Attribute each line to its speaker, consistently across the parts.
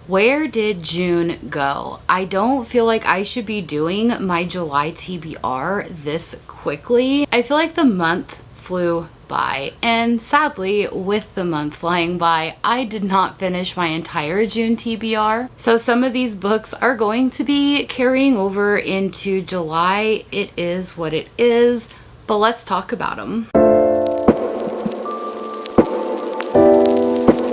Speaker 1: Where did June go? I don't feel like I should be doing my July TBR this quickly. I feel like the month flew by, and sadly, with the month flying by, I did not finish my entire June TBR. So some of these books are going to be carrying over into July. It is what it is, but let's talk about them.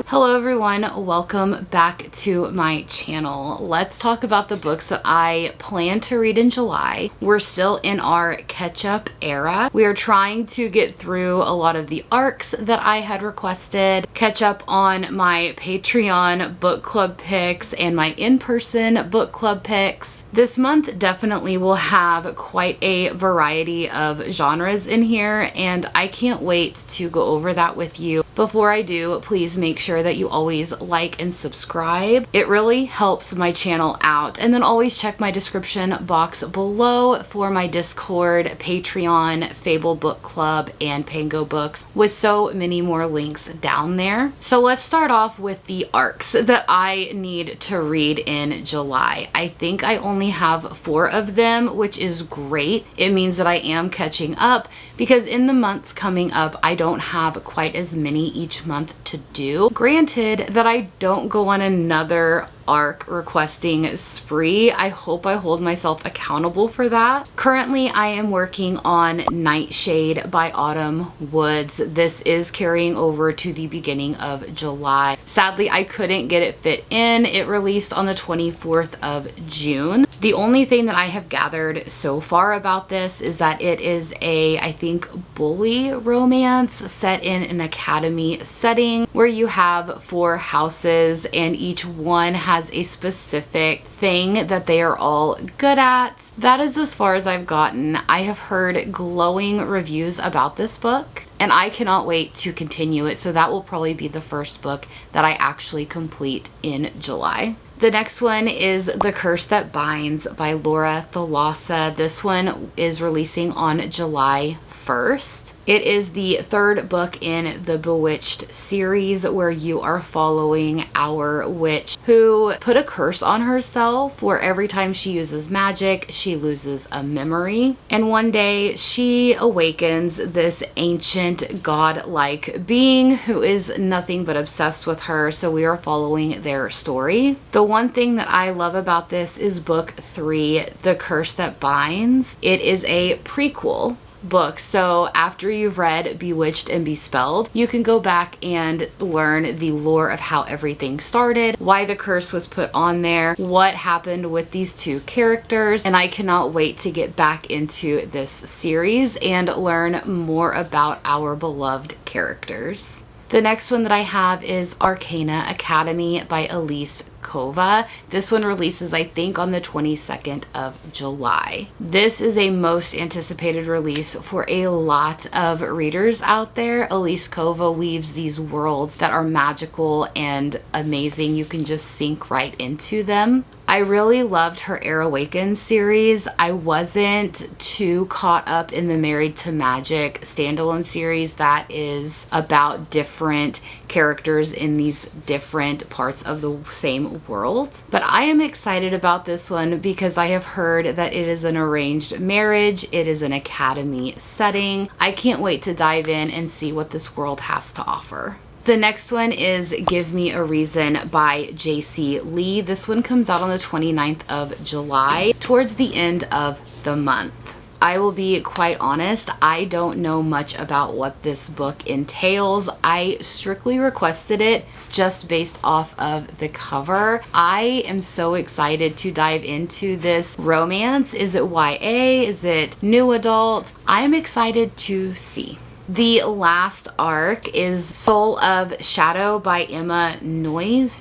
Speaker 1: Hello everyone, welcome back to my channel. Let's talk about the books that I plan to read in July. We're still in our catch-up era. We are trying to get through a lot of the arcs that I had requested, catch up on my Patreon book club picks and my in-person book club picks. This month definitely will have quite a variety of genres in here, and I can't wait to go over that with you. Before I do, please make sure that you always like and subscribe. It really helps my channel out. And then always check my description box below for my Discord, Patreon, Fable book club, and Pango books, with so many more links down there. So let's start off with the arcs that I need to read in July. I think I only have 4 of them, which is great. It means that I am catching up, because in the months coming up, I don't have quite as many each month to do. Granted that I don't go on another arc requesting spree. I hope I hold myself accountable for that. Currently, I am working on Nightshade by Autumn Woods. This is carrying over to the beginning of July. Sadly, I couldn't get it fit in. It released on the 24th of June. The only thing that I have gathered so far about this is that it is a, I think, bully romance set in an academy setting where you have 4 houses and each one has a specific thing that they are all good at. That is as far as I've gotten. I have heard glowing reviews about this book, and I cannot wait to continue it, so that will probably be the first book that I actually complete in July. The next one is The Curse That Binds by Laura Thalassa. This one is releasing on July 1st. It is the 3rd book in the Bewitched series, where you are following our witch who put a curse on herself where every time she uses magic, she loses a memory. And one day she awakens this ancient god-like being who is nothing but obsessed with her, so we are following their story. The one thing that I love about this is book 3, The Curse That Binds. It is a prequel book, so after you've read Bewitched and Bespelled, you can go back and learn the lore of how everything started, why the curse was put on there, what happened with these 2 characters, and I cannot wait to get back into this series and learn more about our beloved characters. The next one that I have is Arcana Academy by Elise Kova. This one releases, I think, on the 22nd of July. This is a most anticipated release for a lot of readers out there. Elise Kova weaves these worlds that are magical and amazing. You can just sink right into them. I really loved her Air Awakens series. I wasn't too caught up in the Married to Magic standalone series that is about different characters in these different parts of the same world. But I am excited about this one because I have heard that it is an arranged marriage. It is an academy setting. I can't wait to dive in and see what this world has to offer. The next one is Give Me a Reason by J.C. Lee. This one comes out on the 29th of July, towards the end of the month. I will be quite honest, I don't know much about what this book entails. I strictly requested it just based off of the cover. I am so excited to dive into this romance. Is it YA? Is it new adult? I'm excited to see. The last arc is Soul of Shadow by Emma Noyes.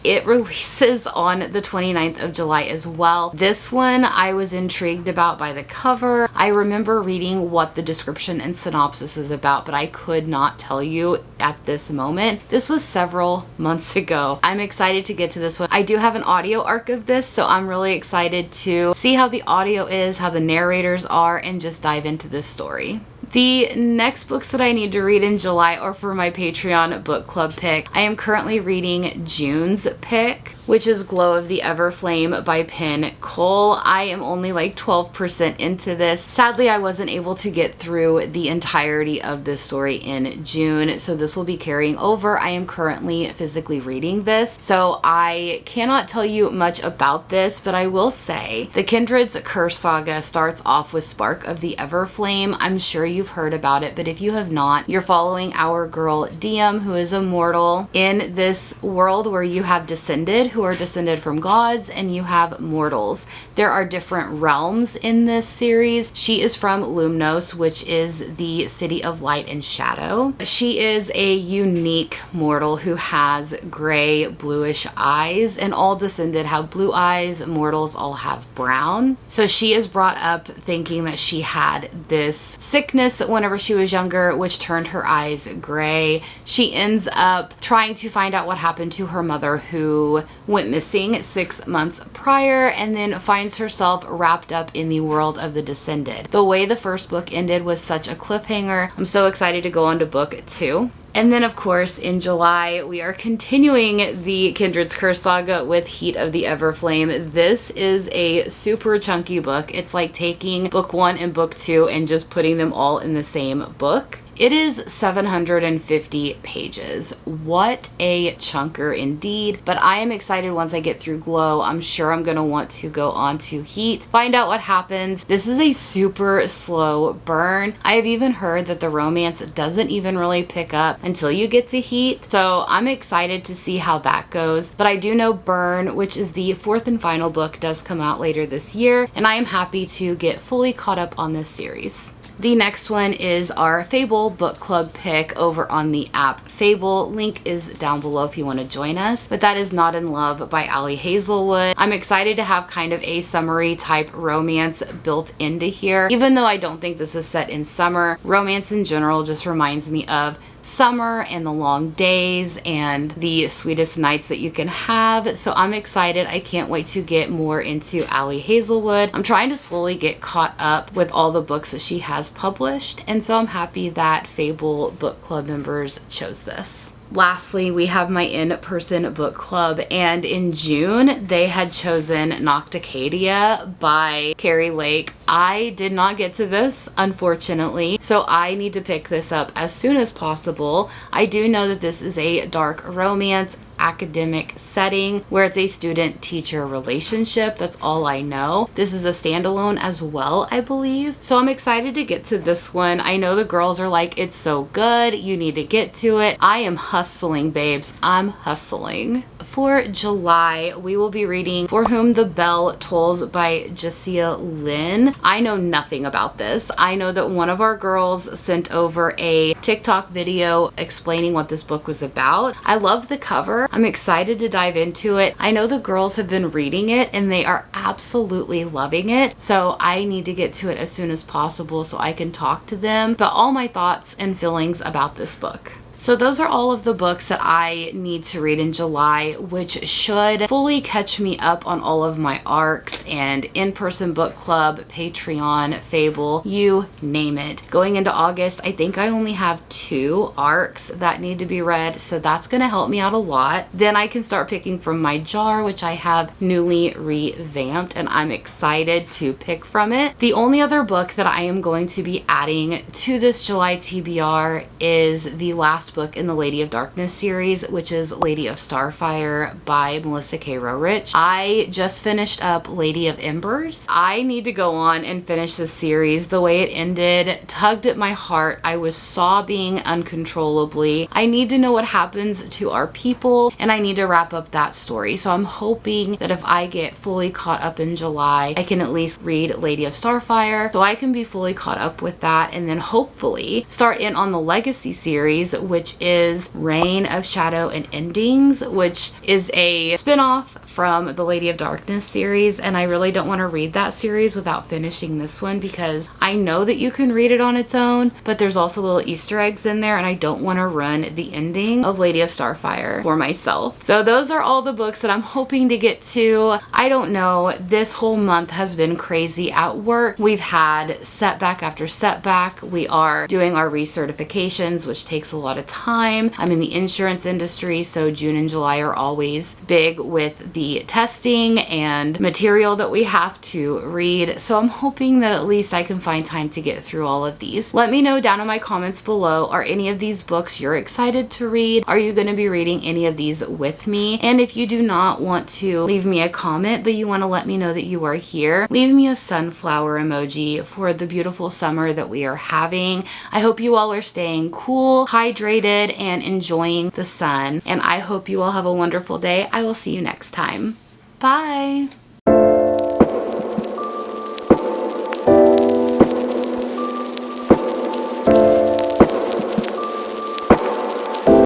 Speaker 1: It releases on the 29th of July as well. This one I was intrigued about by the cover. I remember reading what the description and synopsis is about, but I could not tell you at this moment. This was several months ago. I'm excited to get to this one. I do have an audio arc of this, so I'm really excited to see how the audio is, how the narrators are, and just dive into this story. The next books that I need to read in July are for my Patreon book club pick. I am currently reading June's pick. which is Glow of the Everflame by Penn Cole. I am only like 12% into this. Sadly, I wasn't able to get through the entirety of this story in June, so this will be carrying over. I am currently physically reading this, so I cannot tell you much about this, but I will say the Kindred's Curse saga starts off with Spark of the Everflame. I'm sure you've heard about it, but if you have not, you're following our girl Diem, who is a mortal in this world where you have descended, who are descended from gods, and you have mortals. There are different realms in this series. She is from Lumnos, which is the city of light and shadow. She is a unique mortal who has gray, bluish eyes, and all descended have blue eyes. Mortals all have brown. So she is brought up thinking that she had this sickness whenever she was younger, which turned her eyes gray. She ends up trying to find out what happened to her mother, who went missing 6 months prior, and then finds herself wrapped up in the world of the descended. The way the first book ended was such a cliffhanger. I'm so excited to go on to book 2. And then, of course, in July, we are continuing the Kindred's Curse saga with Heat of the Everflame. This is a super chunky book. It's like taking book 1 and book 2 and just putting them all in the same book. It is 750 pages. What a chunker indeed. But I am excited once I get through Glow. I'm sure I'm going to want to go on to Heat, find out what happens. This is a super slow burn. I have even heard that the romance doesn't even really pick up until you get to Heat. So I'm excited to see how that goes. But I do know Burn, which is the 4th and final book, does come out later this year. And I am happy to get fully caught up on this series. The next one is our Fable book club pick over on the app Fable. Link is down below if you want to join us. But that is Not in Love by Ali Hazelwood. I'm excited to have kind of a summery type romance built into here. Even though I don't think this is set in summer, romance in general just reminds me of summer and the long days and the sweetest nights that you can have. So I'm excited. I can't wait to get more into Ali Hazelwood. I'm trying to slowly get caught up with all the books that she has published, and so I'm happy that Fable book club members chose this. Lastly, we have my in-person book club, and in June they had chosen Nocticadia by Carrie Lake. I did not get to this, unfortunately, so I need to pick this up as soon as possible. I do know that this is a dark romance academic setting where it's a student-teacher relationship. That's all I know. This is a standalone as well, I believe. So I'm excited to get to this one. I know the girls are like, it's so good, you need to get to it. I am hustling, babes. I'm hustling. For July, we will be reading For Whom the Bell Tolls by Jessia Lynn. I know nothing about this. I know that one of our girls sent over a TikTok video explaining what this book was about. I love the cover. I'm excited to dive into it. I know the girls have been reading it and they are absolutely loving it. So I need to get to it as soon as possible so I can talk to them about all my thoughts and feelings about this book. So those are all of the books that I need to read in July, which should fully catch me up on all of my arcs and in-person book club, Patreon, Fable, you name it. Going into August, I think I only have 2 arcs that need to be read, so that's going to help me out a lot. Then I can start picking from my jar, which I have newly revamped, and I'm excited to pick from it. The only other book that I am going to be adding to this July TBR is the last book in the Lady of Darkness series, which is Lady of Starfire by Melissa K. Rorich. I just finished up Lady of Embers. I need to go on and finish this series. The way it ended tugged at my heart. I was sobbing uncontrollably. I need to know what happens to our people, and I need to wrap up that story. So I'm hoping that if I get fully caught up in July, I can at least read Lady of Starfire so I can be fully caught up with that, and then hopefully start in on the Legacy series, which is Reign of Shadow and Endings, which is a spin-off from the Lady of Darkness series, and I really don't want to read that series without finishing this one because I know that you can read it on its own, but there's also little Easter eggs in there, and I don't want to run the ending of Lady of Starfire for myself. So those are all the books that I'm hoping to get to. I don't know, this whole month has been crazy at work. We've had setback after setback. We are doing our recertifications, which takes a lot of time. I'm in the insurance industry, so June and July are always big with the testing and material that we have to read. So I'm hoping that at least I can find time to get through all of these. Let me know down in my comments below, are any of these books you're excited to read? Are you going to be reading any of these with me? And if you do not want to leave me a comment, but you want to let me know that you are here, leave me a sunflower emoji for the beautiful summer that we are having. I hope you all are staying cool, hydrated, and enjoying the sun. And I hope you all have a wonderful day. I will see you next time. Bye.